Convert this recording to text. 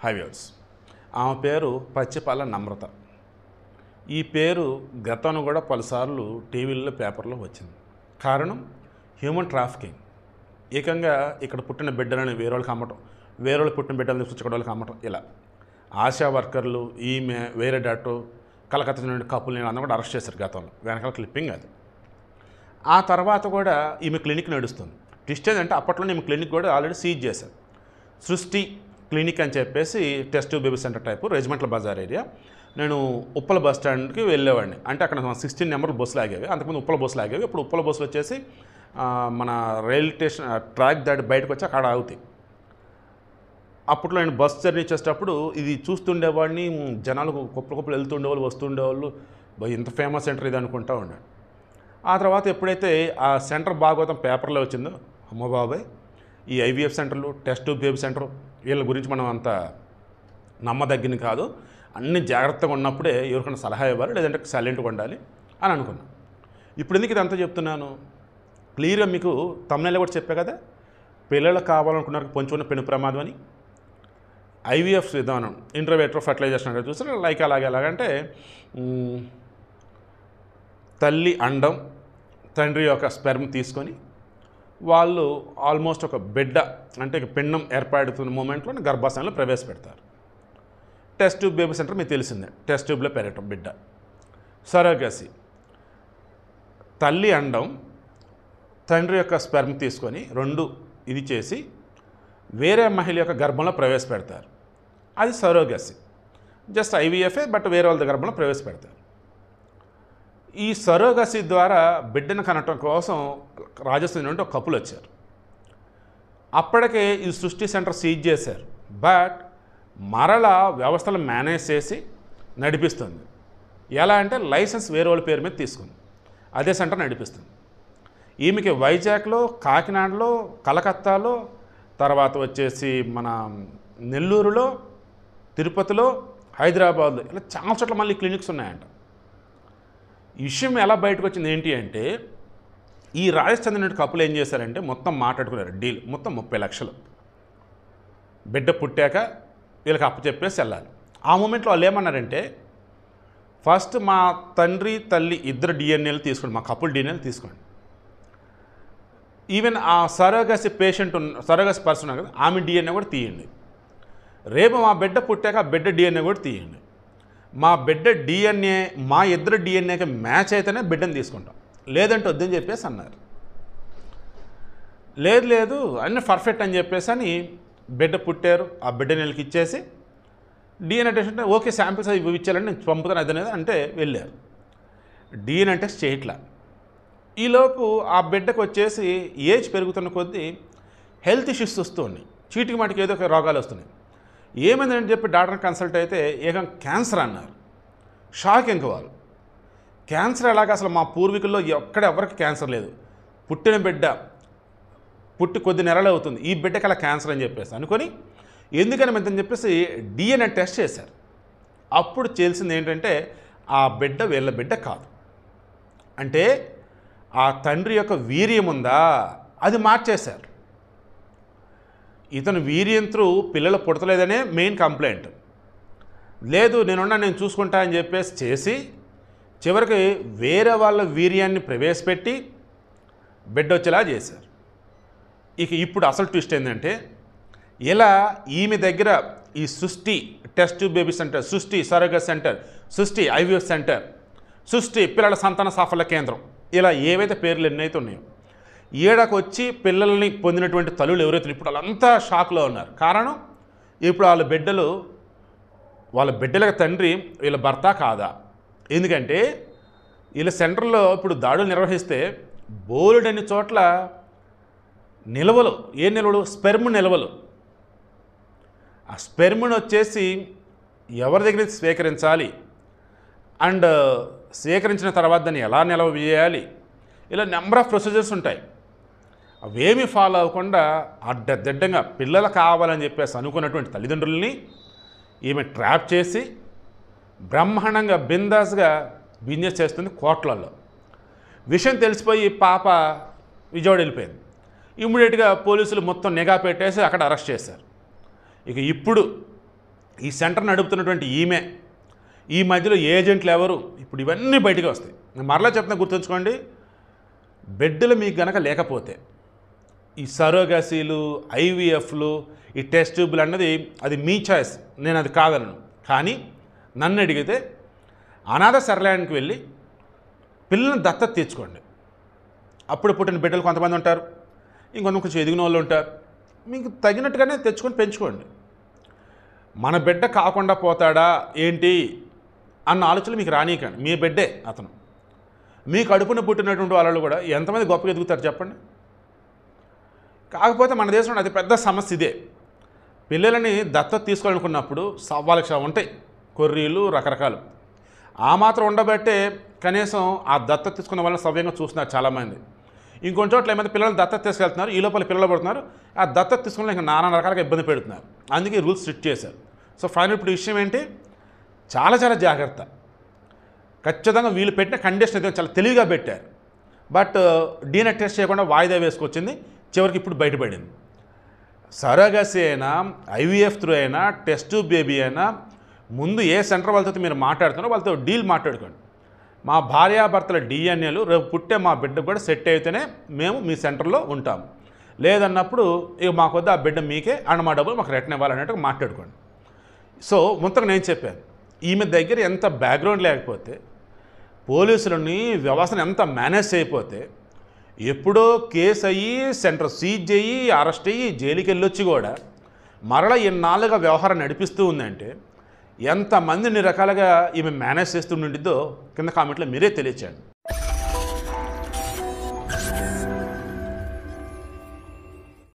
హైవేర్స్. ఆమె పేరు పచ్చిపాల నమ్రత. ఈ పేరు గతంలో కూడా పలుసార్లు టీవీల్లో పేపర్లో వచ్చింది. కారణం హ్యూమన్ ట్రాఫికింగ్. ఏకంగా ఇక్కడ పుట్టిన బిడ్డలని వేరే వాళ్ళకి అమ్మటం, వేరే వాళ్ళు పుట్టిన బిడ్డలను తీసుకొచ్చుకోవడం వాళ్ళకి అమ్మటం. ఇలా ఆశా వర్కర్లు, ఈమె, వేరే డాక్టర్, కలకత్తా నుండి కపుల్ నేను అందరూ కూడా అరెస్ట్ చేశారు గతంలో. వెనకాల క్లిప్పింగ్ అది. ఆ తర్వాత కూడా ఈమె క్లినిక్ నడుస్తుంది. ట్విస్ట్ ఏంటంటే అప్పట్లో ఈమె క్లినిక్ కూడా ఆల్రెడీ సీజ్ చేశారు. సృష్టి క్లినిక్ అని చెప్పేసి test tube baby center type, Regimental Bazaar area. నేను ఉప్పల బస్ స్టాండ్కి వెళ్ళేవాడిని. అంటే అక్కడ 16 నెంబర్లు బస్సులు ఆగేవి. అంతకుముందు ఉప్పల బస్సులు ఆగేవి. ఇప్పుడు ఉప్పల బస్సులు వచ్చేసి మన రైల్ స్టేషన్ ట్రాక్ దాటి బయటకు వచ్చి అక్కడ ఆగుతాయి. అప్పట్లో నేను బస్ జర్నీ చేసేటప్పుడు ఇది చూస్తుండేవాడిని. జనాలు కుప్పలు వెళ్తుండేవాళ్ళు, వస్తుండేవాళ్ళు. ఇంత ఫేమస్ సెంటర్ ఇది అనుకుంటా ఉండాను. ఆ తర్వాత ఎప్పుడైతే ఆ సెంటర్ భాగవతం పేపర్లో వచ్చిందో, అమ్మ బాబాయ్, ఈ ఐవీఎఫ్ సెంటర్లు, టెస్ట్ ట్యూబ్ బేబీ సెంటర్, వీళ్ళ గురించి మనం అంత నమ్మదగ్గిన కాదు, అన్ని జాగ్రత్తగా ఉన్నప్పుడే ఎవరికైనా సలహా ఇవ్వాలి, లేదంటే సైలెంట్గా ఉండాలి అని అనుకున్నాను. ఇప్పుడు ఎందుకు ఇదంతా చెప్తున్నాను? క్లియర్గా మీకు తమిళలో కూడా చెప్పా కదా, పిల్లలు కావాలనుకున్నారు పొంచుకున్న పెను ప్రమాదం అని. ఐవీఎఫ్ విధానం, ఇంట్రోవేట్రో ఫర్టిలైజేషన్ అంటే చూస్తే లైక్ ఎలాగంటే తల్లి అండం తండ్రి యొక్క స్పెర్మ్ తీసుకొని వాళ్ళు ఆల్మోస్ట్ ఒక బిడ్డ అంటే పిండం ఏర్పడుతున్న మూమెంట్లో గర్భాశయంలో ప్రవేశపెడతారు. టెస్ట్ ట్యూబ్ బేబీ సెంటర్ మీకు తెలిసిందే, టెస్ట్ ట్యూబ్లో పెరగటం బిడ్డ. సరోగసి, తల్లి అండం తండ్రి యొక్క స్పెర్మ్ తీసుకొని రెండు ఇది చేసి వేరే మహిళ యొక్క గర్భంలో ప్రవేశపెడతారు. అది సరోగసి. జస్ట్ ఐవీఎఫ్ఏ, బట్ వేరే వాళ్ళ గర్భంలో ప్రవేశపెడతారు. ఈ సరోగసి ద్వారా బిడ్డను కనటం కోసం రాజస్థాన్ నుండి ఒక కపుల్ వచ్చారు. అప్పటికే ఈ సృష్టి సెంటర్ సీజ్ చేశారు. బట్ మరలా వ్యవస్థలు మేనేజ్ చేసి నడిపిస్తుంది. ఎలా అంటే లైసెన్స్ వేరే వాళ్ళ పేరు మీద తీసుకుంది, అదే సెంటర్ నడిపిస్తుంది. ఈమెకి వైజాగ్లో, కాకినాడలో, కలకత్తాలో, తర్వాత వచ్చేసి మన నెల్లూరులో, తిరుపతిలో, హైదరాబాద్లో ఇలా చాలా చోట్ల మళ్ళీ క్లినిక్స్ ఉన్నాయంట. ఈ విషయం ఎలా బయటకు వచ్చింది ఏంటి అంటే, ఈ రాజస్థాన్ నుండి కప్పులు ఏం చేశారంటే మొత్తం మాట్లాడుకున్నారు. డీల్ మొత్తం 30 లక్షలు. బిడ్డ పుట్టాక వీళ్ళకి అప్పు చెప్పేసి వెళ్ళాలి. ఆ మూమెంట్లో వాళ్ళు ఏమన్నారంటే, ఫస్ట్ మా తండ్రి తల్లి ఇద్దరు డిఎన్ఏలు తీసుకోండి, మా కపుల్ డిఎన్ఏలు తీసుకోండి. ఈవెన్ ఆ సరోగసి పేషెంట్ సరోగసి పర్సన్ కదా, ఆమె డిఎన్ఏ కూడా తీయండి. రేపు మా బిడ్డ పుట్టాక ఆ బిడ్డ డిఎన్ఏ కూడా తీయండి. మా బిడ్డ డిఎన్ఏ మా ఇద్దరు డిఎన్ఏకి మ్యాచ్ అయితేనే బిడ్డను తీసుకుంటాం, లేదంటే వద్దని చెప్పేసి అన్నారు. లేదు అన్నీ పర్ఫెక్ట్ అని చెప్పేసి అని బిడ్డ పుట్టారు. ఆ బిడ్డ నెలకి ఇచ్చేసి డిఎన్ఏ టెస్ట్ అంటే ఓకే, శాంపిల్స్ అవి ఇచ్చారంటే నేను పంపుతాను అదనేది అంటే వెళ్ళారు. డిఎన్ఏ టెస్ట్ చేయట్లా. ఈలోపు ఆ బిడ్డకు వచ్చేసి ఏజ్ పెరుగుతున్న కొద్దీ హెల్త్ ఇష్యూస్ వస్తూ ఉన్నాయి. చీటికి మాటికి ఏదో ఒక రోగాలు వస్తున్నాయి. ఏమైందని చెప్పి డాక్టర్ని కన్సల్ట్ అయితే ఏకం క్యాన్సర్ అన్నారు. షాక్ ఇంక వాళ్ళు. క్యాన్సర్ ఎలాగ, అసలు మా పూర్వీకుల్లో ఎవరికి క్యాన్సర్ లేదు, పుట్టిన బిడ్డ పుట్టి కొద్ది నెలలు అవుతుంది, ఈ బిడ్డకి అలా క్యాన్సర్ అని చెప్పేసి అనుకొని ఎందుకని మెంతని చెప్పేసి డిఎన్ఏ టెస్ట్ చేశారు. అప్పుడు తెలిసింది ఏంటంటే ఆ బిడ్డ వీళ్ళ బిడ్డ కాదు. అంటే ఆ తండ్రి యొక్క వీర్యం ఉందా అది మార్చేశారు. ఇతను వీర్యం త్రూ పిల్లలు పుడతలేదనే మెయిన్ కంప్లైంట్. లేదు నేను చూసుకుంటా అని చెప్పేసి చేసి చివరికి వేరే వాళ్ళ వీర్యాన్ని ప్రవేశపెట్టి బిడ్డ వచ్చేలా చేశారు. ఇక ఇప్పుడు అసలు ట్విస్ట్ ఏంటంటే, ఇలా ఈమె దగ్గర ఈ సృష్టి టెస్ట్ ట్యూబ్ బేబీ సెంటర్, సృష్టి సరోగసి సెంటర్, సృష్టి ఐవీఎఫ్ సెంటర్, సృష్టి పిల్లల సంతాన సాఫల్య కేంద్రం, ఇలా ఏవైతే పేర్లు ఎన్నైతే ఉన్నాయో, ఏడాకు వచ్చి పిల్లల్ని పొందినటువంటి తల్లులు ఎవరైతే ఇప్పుడు వాళ్ళంతా షాక్లో ఉన్నారు. కారణం ఇప్పుడు వాళ్ళ బిడ్డలకు తండ్రి వీళ్ళ భర్త కాదా. ఎందుకంటే వీళ్ళ సెంటర్లో ఇప్పుడు దాడులు నిర్వహిస్తే బోలెడన్ని చోట్ల నిల్వలు, ఏ నిల్వలు, స్పెర్మ్ నిల్వలు. ఆ స్పెర్మ్ను వచ్చేసి ఎవరి దగ్గర స్వీకరించాలి అండ్ స్వీకరించిన తర్వాత దాన్ని ఎలా నిల్వ చేయాలి, ఇలా నెంబర్ ఆఫ్ ప్రొసీజర్స్ ఉంటాయి. అవేమీ ఫాలో అవ్వకుండా అడ్డదిడ్డంగా పిల్లలు కావాలని చెప్పేసి అనుకున్నటువంటి తల్లిదండ్రులని ఈమె ట్రాప్ చేసి బ్రహ్మాండంగా బిందాస్గా బిజినెస్ చేస్తుంది కోట్లలో. విషయం తెలిసిపోయి పాప విజయవాడ వెళ్ళిపోయింది. ఇమ్మీడియట్గా పోలీసులు మొత్తం నిఘా పెట్టేసి అక్కడ అరెస్ట్ చేశారు. ఇక ఇప్పుడు ఈ సెంటర్ నడుపుతున్నటువంటి ఈమె, ఈ మధ్యలో ఏజెంట్లు ఎవరు, ఇప్పుడు ఇవన్నీ బయటికి వస్తాయి. నేను మరలా చెప్తున్నా, గుర్తుంచుకోండి. బిడ్డలు మీకు గనక లేకపోతే ఈ సరోగసీలు, ఐవీఎఫ్లు, ఈ టెస్ట్ ట్యూబ్లు అన్నది అది మీ చాయిస్, నేను అది కాదలను. కానీ నన్ను అడిగితే అనాథ శరణాలయానికి వెళ్ళి పిల్లల్ని దత్తత తీర్చుకోండి. అప్పుడు పుట్టిన బిడ్డలు కొంతమంది ఉంటారు, కొంచెం ఎదిగిన వాళ్ళు ఉంటారు. మీకు తగినట్టుగానే తెచ్చుకొని పెంచుకోండి. మన బిడ్డ కాకుండా పోతాడా ఏంటి అన్న ఆలోచనలు మీకు రానీకండి. మీ బిడ్డే అతను. మీ కడుపున పుట్టినటువంటి వాళ్ళు కూడా ఎంతమంది గొప్పగా ఎదుగుతారు చెప్పండి. కాకపోతే మన దేశంలో అతి పెద్ద సమస్య ఇదే. పిల్లలని దత్తత తీసుకోవాలనుకున్నప్పుడు సవాళ్ళకి ఉంటాయి, కొర్రీలు రకరకాలు. ఆ మాత్రం ఉండబట్టే కనీసం ఆ దత్తత తీసుకున్న వాళ్ళని సవ్యంగా చూస్తున్నారు చాలామంది. ఇంకొంచెం చోట్ల ఏమైనా పిల్లలు దత్తత తీసుకెళ్తున్నారు, ఈ లోపల పిల్లలు పడుతున్నారు. ఆ దత్తత తీసుకున్న ఇంకా నానా రకాలుగా ఇబ్బంది పెడుతున్నారు. అందుకే రూల్స్ స్ట్రిక్ట్ చేశారు. సో ఫైనల్ ఇప్పుడు విషయం ఏంటి, చాలా చాలా జాగ్రత్త. ఖచ్చితంగా వీళ్ళు పెట్టిన కండిషన్ అయితే చాలా తెలివిగా పెట్టారు. బట్ డీఎన్ఏ టెస్ట్ చేయకుండా వాయిదా వేసుకొచ్చింది, చివరికి ఇప్పుడు బయటపడింది. సరోగసీ అయినా, ఐవీఎఫ్ త్రూ అయినా, టెస్ట్ బేబీ అయినా, ముందు ఏ సెంటర్ వాళ్ళతో మీరు మాట్లాడుతున్నారో వాళ్ళతో డీల్ మాట్లాడుకోండి. మా భార్యాభర్తల డిఎన్ఏలు రేపు పుట్టే మా బిడ్డకు కూడా సెట్ అయితేనే మేము మీ సెంటర్లో ఉంటాము. లేదన్నప్పుడు ఇక మాకు వద్ద ఆ బిడ్డ మీకే అండ్ మా డబ్బులు మాకు రిటర్న్ ఇవ్వాలన్నట్టు మాట్లాడుకోండి. సో ముందుగా నేను చెప్పాను, ఈమె దగ్గర ఎంత బ్యాక్గ్రౌండ్ లేకపోతే, పోలీసులని వ్యవస్థను ఎంత మేనేజ్ చేయకపోతే, ఎప్పుడో కేసు అయ్యి సెంటర్ సీజ్ అయ్యి అరెస్ట్ అయ్యి జైలుకి వెళ్ళొచ్చి కూడా మరలా ఇన్నాళ్ళుగా వ్యవహారం నడిపిస్తూ ఉందంటే ఎంతమంది ఇన్ని రకాలుగా ఈమె మేనేజ్ చేస్తుండిద్దో కింద కామెంట్లో మీరే తెలియచేయండి.